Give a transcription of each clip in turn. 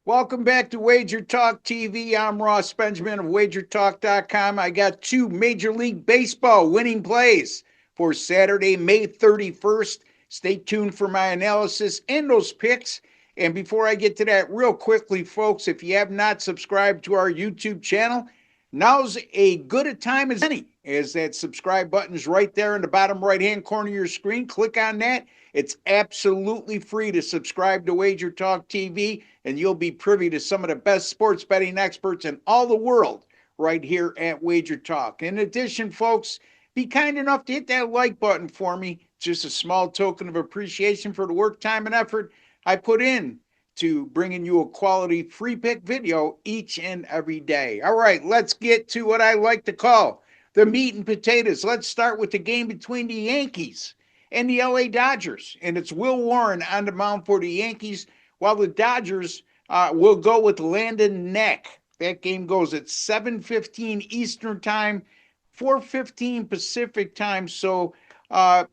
Welcome back to WagerTalk TV. I'm Ross Benjamin of WagerTalk.com. I got two Major League Baseball winning plays for Saturday, May 31st. Stay tuned for my analysis and those picks. And before I get to that, real quickly, folks, if you have not subscribed to our YouTube channel, now's a good a time as any, as that subscribe button is right there in the bottom right hand corner of your screen. Click on that. It's absolutely free to subscribe to Wager Talk TV, and you'll be privy to some of the best sports betting experts in all the world right here at Wager Talk. In addition, folks, be kind enough to hit that like button for me. Just a small token of appreciation for the work, time, and effort I put in to bringing you a quality free pick video each and every day. All right, let's get to what I like to call the meat and potatoes. Let's start with the game between the Yankees and the LA Dodgers. And it's Will Warren on the mound for the Yankees, while the Dodgers will go with Landon Neck. That game goes at 7:15 Eastern Time, 4:15 Pacific Time. So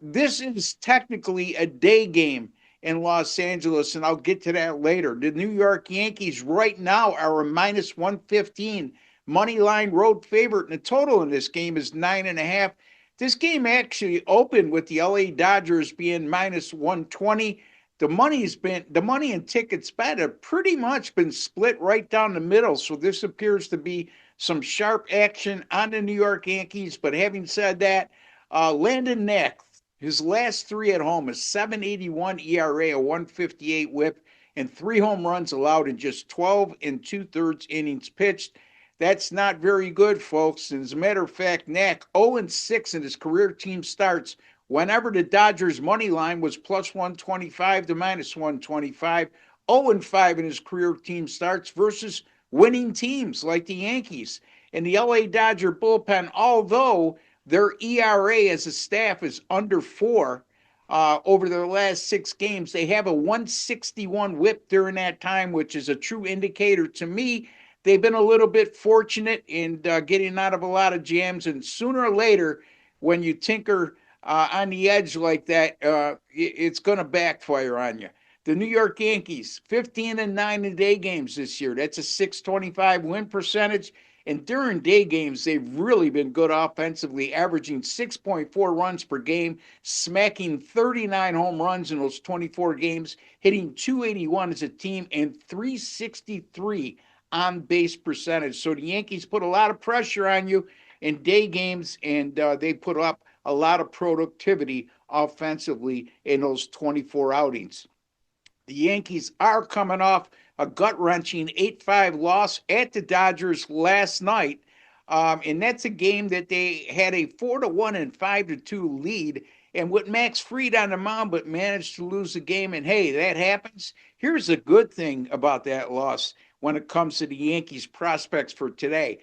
this is technically a day game in Los Angeles, and I'll get to that later. The New York Yankees right now are a minus 115 money line road favorite, and the total in this game is 9.5. This game actually opened with the LA Dodgers being minus 120. The money and tickets bet have pretty much been split right down the middle. So this appears to be some sharp action on the New York Yankees. But having said that, Landon Neck, his last three at home, a 7.81 ERA, a 158 whip, and 3 home runs allowed in just 12 and 2/3 innings pitched. That's not very good, folks. And as a matter of fact, Neck 0-6 in his career team starts whenever the Dodgers' money line was plus 125 to minus 125. 0-5 in his career team starts versus winning teams like the Yankees. And the LA Dodger bullpen, although their ERA as a staff is under 4 over their last 6 games, they have a 161 whip during that time, which is a true indicator to me they've been a little bit fortunate in getting out of a lot of jams. And sooner or later, when you tinker on the edge like that, it's going to backfire on you. The New York Yankees, 15-9 in day games this year. That's a 625 win percentage. And during day games, they've really been good offensively, averaging 6.4 runs per game, smacking 39 home runs in those 24 games, hitting 281 as a team, and 363 on base percentage. So the Yankees put a lot of pressure on you in day games, and they put up a lot of productivity offensively in those 24 outings. The Yankees are coming off a gut wrenching 8-5 loss at the Dodgers last night. And that's a game that they had a 4-1 and 5-2 lead. And with Max Fried on the mound, but managed to lose the game. And hey, that happens. Here's the good thing about that loss when it comes to the Yankees' prospects for today.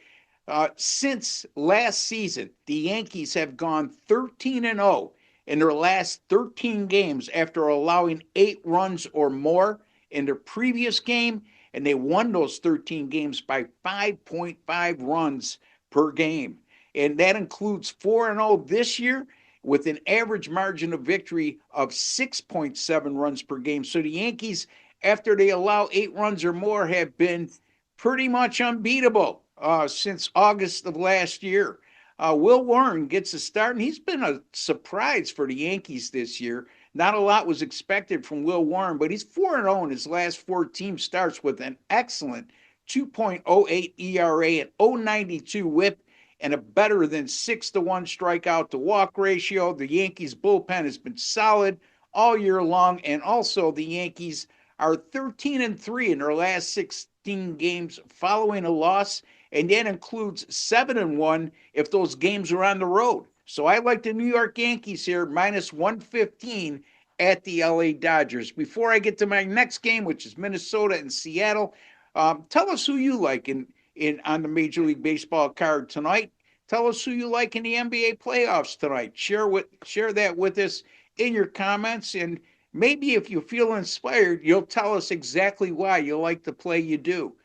Since last season, the Yankees have gone 13-0 in their last 13 games after allowing 8 runs or more in their previous game, and they won those 13 games by 5.5 runs per game. And that includes 4-0 this year with an average margin of victory of 6.7 runs per game. So the Yankees, after they allow 8 runs or more, have been pretty much unbeatable since August of last year. Will Warren gets a start, and he's been a surprise for the Yankees this year. Not a lot was expected from Will Warren, but he's 4-0 in his last 4 team starts with an excellent 2.08 ERA and 0.92 whip and a better than 6-1 strikeout to walk ratio. The Yankees bullpen has been solid all year long, and also the Yankees are 13-3 in their last 16 games following a loss, and that includes 7-1 if those games are on the road. So I like the New York Yankees here, minus 115 at the LA Dodgers. Before I get to my next game, which is Minnesota and Seattle, tell us who you like in on the Major League Baseball card tonight. Tell us who you like in the NBA playoffs tonight. Share that with us in your comments, and maybe if you feel inspired, you'll tell us exactly why you like the play you do.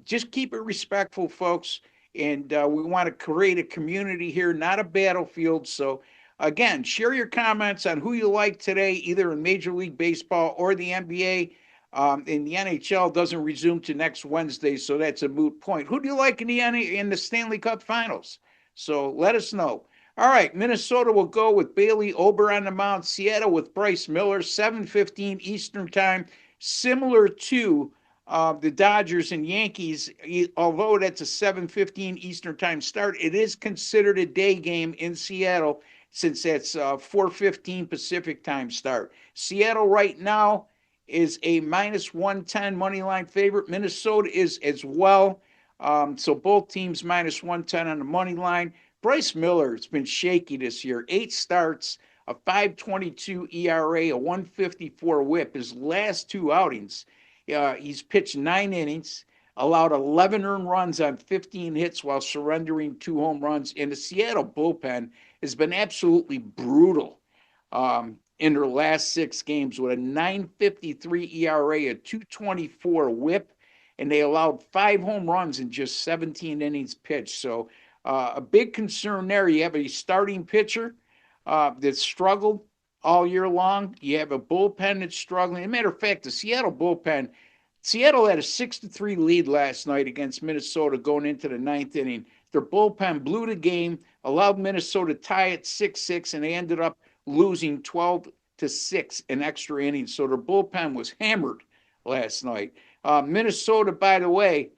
Just keep it respectful, folks. And we want to create a community here, not a battlefield. So, again, share your comments on who you like today, either in Major League Baseball or the NBA. And the NHL doesn't resume to next Wednesday, so that's a moot point. Who do you like in the Stanley Cup Finals? So let us know. All right, Minnesota will go with Bailey Ober on the mound. Seattle with Bryce Miller, 7:15 Eastern Time, similar to the Dodgers and Yankees. Although that's a 7:15 Eastern Time start, it is considered a day game in Seattle since that's 4:15 Pacific Time start. Seattle right now is a minus 110 money line favorite. Minnesota is as well. So both teams minus 110 on the money line. Bryce Miller has been shaky this year. 8 starts, a 5.22 ERA, a 154 whip. His last 2 outings, he's pitched 9 innings, allowed 11 earned runs on 15 hits while surrendering 2 home runs. And the Seattle bullpen has been absolutely brutal in their last 6 games with a 9.53 ERA, a 2.24 whip, and they allowed 5 home runs in just 17 innings pitched. So a big concern there. You have a starting pitcher that struggled all year long. You have a bullpen that's struggling. As a matter of fact, the Seattle bullpen, Seattle had a 6-3 lead last night against Minnesota going into the 9th inning. Their bullpen blew the game, allowed Minnesota to tie it 6-6, and they ended up losing 12-6 in extra innings. So their bullpen was hammered last night. Minnesota, by the way,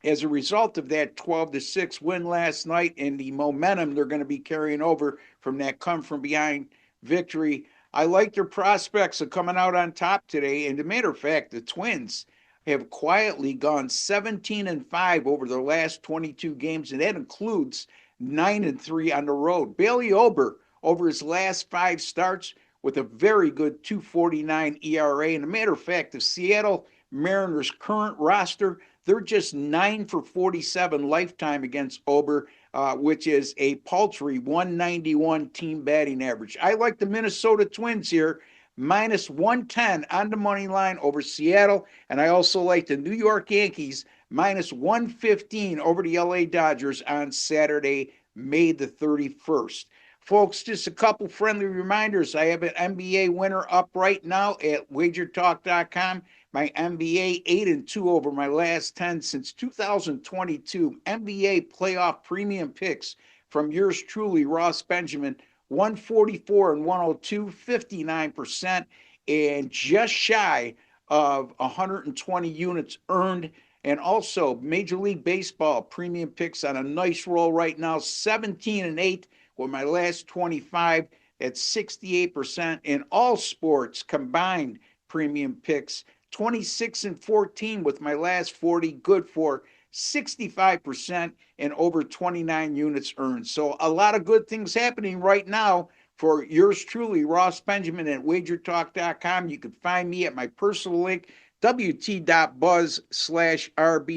as a result of that 12-6 win last night and the momentum they're going to be carrying over from that come from behind victory, I like their prospects of coming out on top today. And as a matter of fact, the Twins have quietly gone 17-5 over their last 22 games, and that includes 9-3 on the road. Bailey Ober, over his last 5 starts, with a very good 2.49 ERA. And as a matter of fact, the Seattle Mariners' current roster, they're just 9 for 47 lifetime against Ober, which is a paltry 191 team batting average. I like the Minnesota Twins here, minus 110 on the money line over Seattle. And I also like the New York Yankees, minus 115 over the LA Dodgers on Saturday, May the 31st. Folks, just a couple friendly reminders. I have an NBA winner up right now at WagerTalk.com. My NBA 8-2 over my last 10 since 2022. NBA playoff premium picks from yours truly, Ross Benjamin. 144 and 102, 59%, and just shy of 120 units earned. And also, Major League Baseball premium picks on a nice roll right now, 17-8 with my last 25 at 68%. In all sports combined premium picks, 26-14 with my last 40, good for 65% and over 29 units earned. So a lot of good things happening right now for yours truly, Ross Benjamin at WagerTalk.com. You can find me at my personal link, wt.buzz/RB.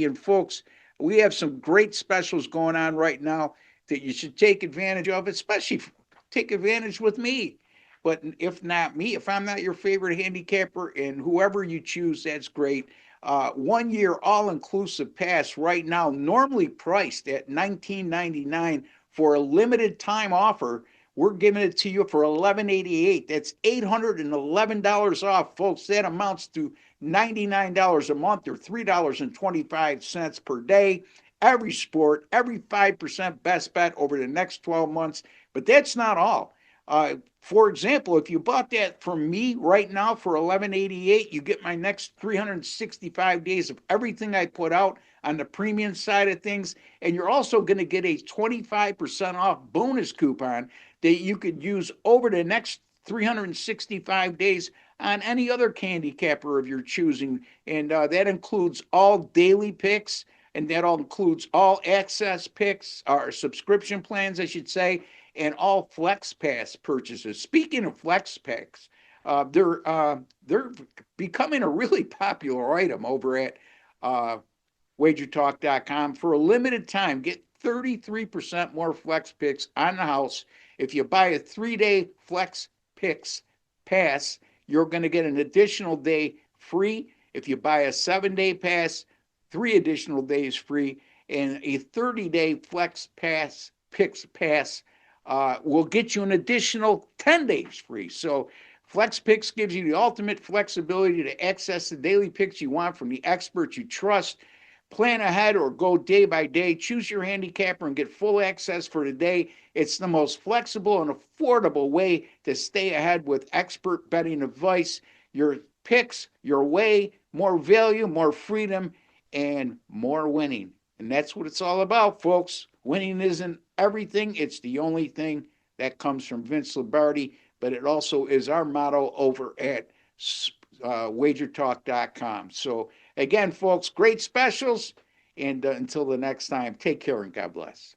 And folks, we have some great specials going on right now that you should take advantage of, especially take advantage with me. But if not me, if I'm not your favorite handicapper, and whoever you choose, that's great. 1 year all-inclusive pass right now, normally priced at $19.99 for a limited time offer. We're giving it to you for $11.88. That's $811 off, folks. That amounts to $99 a month or $3.25 per day. Every sport, every 5% best bet over the next 12 months. But that's not all. For example, if you bought that from me right now for $11.88, you get my next 365 days of everything I put out on the premium side of things. And you're also going to get a 25% off bonus coupon that you could use over the next 365 days on any other candy capper of your choosing. And that includes all daily picks, and that all includes all access picks, or subscription plans, I should say, and all Flex Pass purchases. Speaking of Flex Packs, they're becoming a really popular item over at WagerTalk.com. For a limited time, get 33% more Flex Picks on the house. If you buy a 3-day Flex Picks pass, you're going to get an additional day free. If you buy a 7-day pass, 3 additional days free, and a 30-day Flex Picks pass will get you an additional 10 days free. So Flex Picks gives you the ultimate flexibility to access the daily picks you want from the experts you trust. Plan ahead or go day by day. Choose your handicapper and get full access for the day. It's the most flexible and affordable way to stay ahead with expert betting advice. Your picks, your way, more value, more freedom, and more winning. And that's what it's all about, folks. Winning isn't everything, it's the only thing that comes from Vince Lombardi, but it also is our motto over at WagerTalk.com. So, again, folks, great specials. And until the next time, take care and God bless.